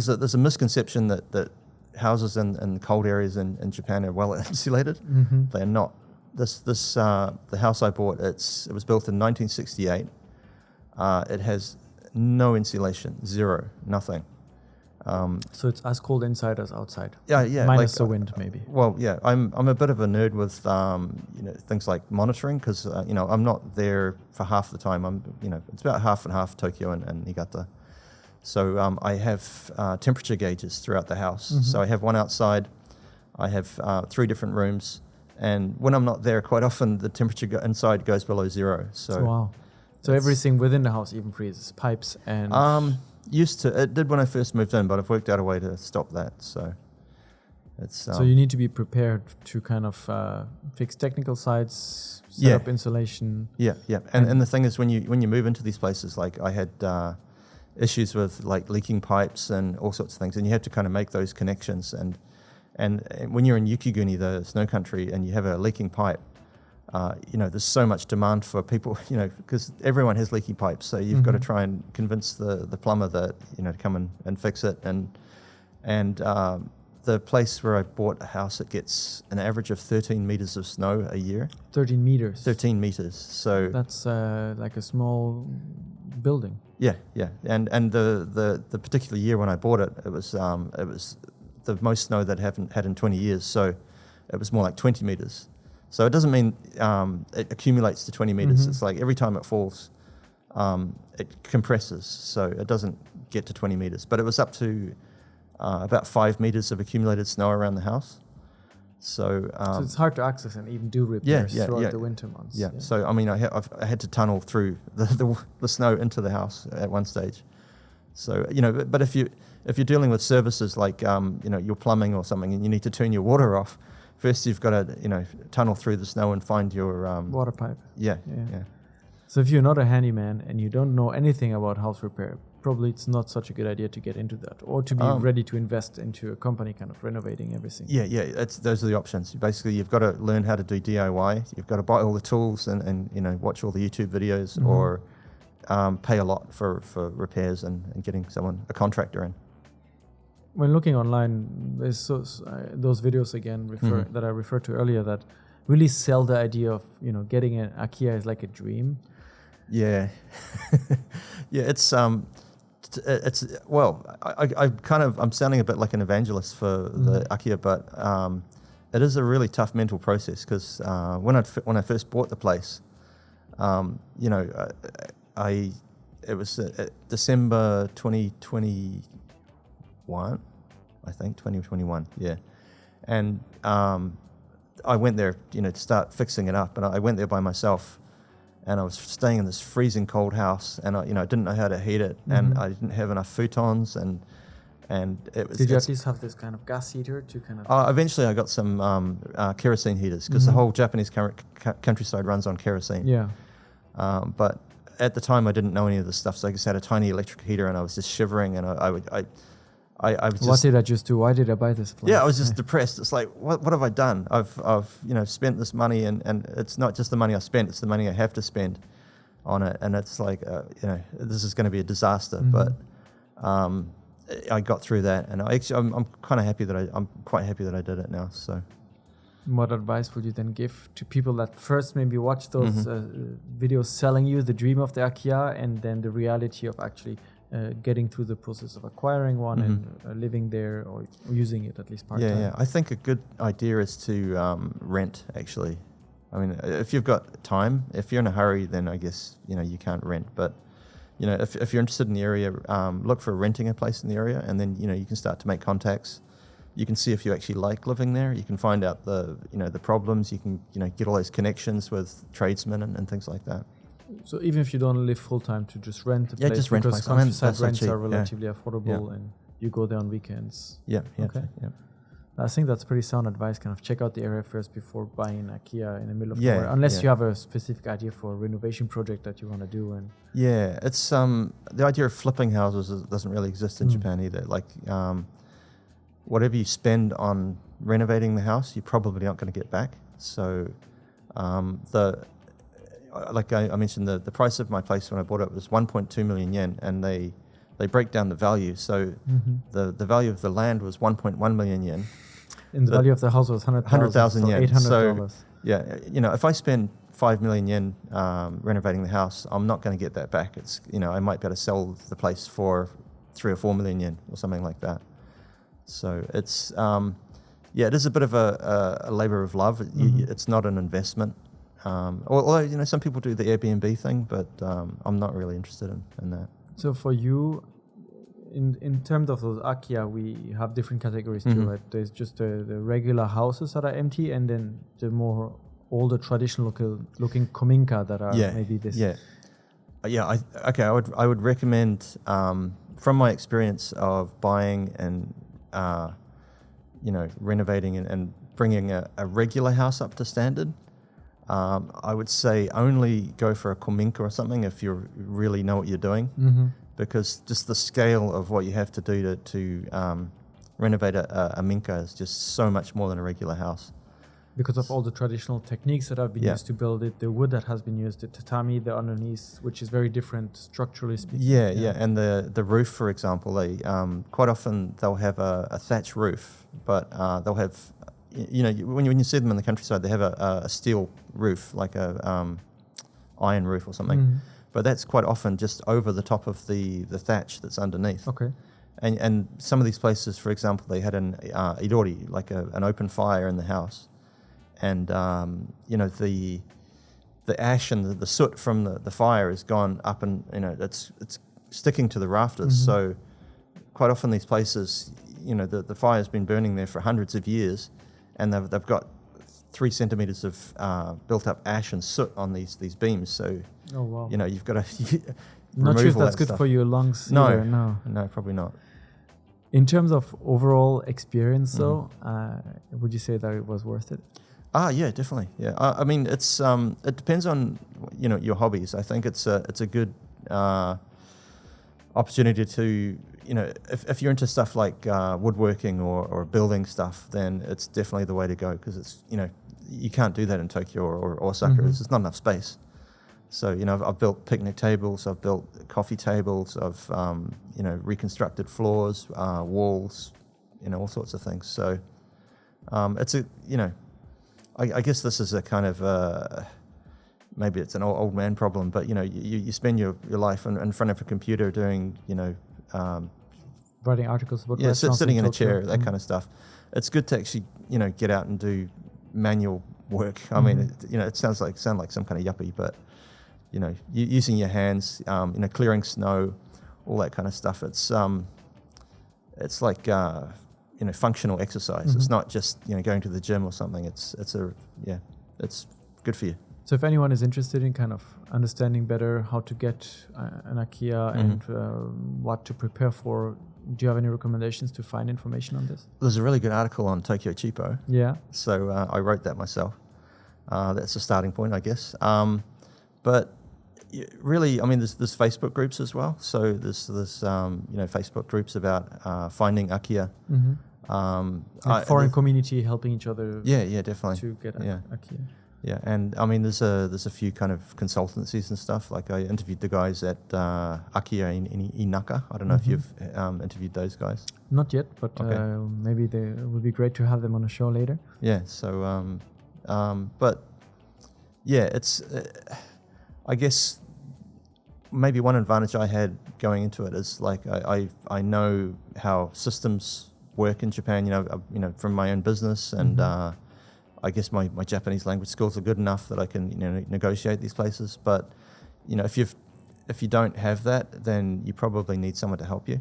there's a misconception that houses in cold areas in Japan are well insulated. They're not. The house I bought, it was built in 1968. It has no insulation, zero, nothing. So it's as cold inside as outside. Yeah. Minus the wind, maybe. Well, yeah, I'm a bit of a nerd with things like monitoring because I'm not there for half the time. It's about half and half Tokyo and Niigata. So I have temperature gauges throughout the house. So I have one outside. I have 3 different rooms, and when I'm not there, quite often the temperature inside goes below zero. So wow. So everything within the house even freezes, pipes and. It did when I first moved in, but I've worked out a way to stop that. So it's so you need to be prepared to kind of fix technical sides, set up insulation. Yeah. And the thing is, when you move into these places, like I had issues with like leaking pipes and all sorts of things, and you have to kind of make those connections. And when you're in Yukiguni, the snow country, and you have a leaking pipe, there's so much demand for people, because everyone has leaky pipes. So you've got to try and convince the plumber that, to come and fix it. And the place where I bought a house, it gets an average of 13 meters of snow a year. 13 meters? 13 meters. So that's like a small building. Yeah. And the particular year when I bought it, it was the most snow that I haven't had in 20 years. So it was more like 20 meters. So it doesn't mean it accumulates to 20 meters. It's like every time it falls, it compresses. So it doesn't get to 20 meters. But it was up to about 5 meters of accumulated snow around the house. So it's hard to access and even do repairs throughout the winter months. Yeah. So I mean, I had to tunnel through the snow into the house at one stage. So but if you're dealing with services like your plumbing or something, and you need to turn your water off, first you've got to tunnel through the snow and find your water pipe. Yeah. So if you're not a handyman and you don't know anything about house repair, probably it's not such a good idea to get into that, or to be ready to invest into a company kind of renovating everything. Yeah. Those are the options. Basically, you've got to learn how to do DIY. You've got to buy all the tools and watch all the YouTube videos, or pay a lot for repairs and getting a contractor in. When looking online, there's those videos again that I referred to earlier that really sell the idea of getting an akiya is like a dream. Yeah, yeah. It's well, I'm sounding a bit like an evangelist for the akiya, but it is a really tough mental process because when I first bought the place, it was December 2021, I think 2021, yeah, and I went there, to start fixing it up, and I went there by myself. And I was staying in this freezing cold house, and I didn't know how to heat it, and I didn't have enough futons, and it was. Did you at least have this kind of gas heater to kind of? Eventually, I got some kerosene heaters because the whole Japanese countryside runs on kerosene. Yeah. But at the time, I didn't know any of this stuff, so I just had a tiny electric heater, and I was just shivering, and I was just, what did I just do? Why did I buy this place? Yeah, I was just depressed. It's like, what have I done? I've spent this money, and it's not just the money I spent; it's the money I have to spend on it, and it's like, this is going to be a disaster. But I got through that, and I'm kind of happy I'm quite happy that I did it now. So, what advice would you then give to people that first maybe watch those videos selling you the dream of the akiya, and then the reality of actually getting through the process of acquiring one and living there or using it at least part-time? Yeah. I think a good idea is to rent, actually. I mean, if you've got time, if you're in a hurry, then I guess, you can't rent. But, if you're interested in the area, look for renting a place in the area, and then, you can start to make contacts. You can see if you actually like living there. You can find out the problems. You can, get all those connections with tradesmen and things like that. So even if you don't live full-time, to just rent a place, just rent because countryside rents are relatively affordable, Yeah. and you go there on weekends. Yeah. Okay. Yeah. I think that's pretty sound advice. Kind of check out the area first before buying an IKEA in the middle of Yeah, nowhere, unless yeah. you have a specific idea for a renovation project that you want to do. And Yeah, it's the idea of flipping houses doesn't really exist in Japan either. Like whatever you spend on renovating the house, you probably aren't going to get back. So like I mentioned, the price of my place when I bought it was 1.2 million yen, and they they break down the value. So the value of the land was 1.1 million yen. And the value of the house was 100,000 yen. $800. So, yeah, if I spend 5 million yen renovating the house, I'm not going to get that back. It's, I might be able to sell the place for 3 or 4 million yen or something like that. So it's, it is a bit of a labor of love. It's not an investment. Although, some people do the Airbnb thing, but I'm not really interested in that. So for you, in terms of those akiya, we have different categories too, right? There's just the regular houses that are empty, and then the more older traditional looking kominka that are maybe this. I would recommend, from my experience of buying and renovating and bringing a regular house up to standard, I would say only go for a kominka or something if you really know what you're doing, because just the scale of what you have to do to renovate a minka is just so much more than a regular house. Because of all the traditional techniques that have been used to build it, the wood that has been used, the tatami, the underneath, which is very different structurally speaking. Yeah, and the roof, for example, they quite often they'll have a thatch roof, but they'll have, when you see them in the countryside, they have a steel roof, like a iron roof or something. But that's quite often just over the top of the thatch that's underneath. Okay. And some of these places, for example, they had an idori, like an open fire in the house. And, the ash and the soot from the fire has gone up and, it's sticking to the rafters. So quite often these places, the fire's been burning there for hundreds of years, and they've got 3 centimeters of built up ash and soot on these beams. So, oh, wow. You've got to not sure if that's good stuff. for your lungs. No, either, no, probably not. In terms of overall experience, though, would you say that it was worth it? Yeah, definitely. Yeah, I mean, it's it depends on your hobbies. I think it's a good opportunity to if you're into stuff like woodworking or building stuff, then it's definitely the way to go, because it's you can't do that in Tokyo or Osaka. There's not enough space. So I've built picnic tables, I've built coffee tables, I've reconstructed floors, walls, all sorts of things. So it's I guess this is a kind of maybe it's an old man problem, but you spend your life in front of a computer doing writing articles about sitting in a chair, that kind of stuff. It's good to actually get out and do manual work. I mean, it sound like some kind of yuppie, but using your hands, clearing snow, all that kind of stuff. It's like functional exercise. It's not just going to the gym or something. It's good for you. So if anyone is interested in kind of understanding better how to get an akiya and what to prepare for, do you have any recommendations to find information on this? There's a really good article on Tokyo Cheapo. Yeah. So I wrote that myself. That's a starting point, I guess. But really, I mean, there's Facebook groups as well. So there's Facebook groups about finding akiya. Foreign community helping each other. Yeah, definitely. To get akiya. Yeah, and I mean, there's a few kind of consultancies and stuff. Like I interviewed the guys at akiya in Inaka. I don't know if you've interviewed those guys. Not yet, but maybe it would be great to have them on a show later. Yeah. So, but yeah, it's. I guess maybe one advantage I had going into it is like I know how systems work in Japan. From my own business, and I guess my Japanese language skills are good enough that I can negotiate these places. But if you don't have that, then you probably need someone to help you.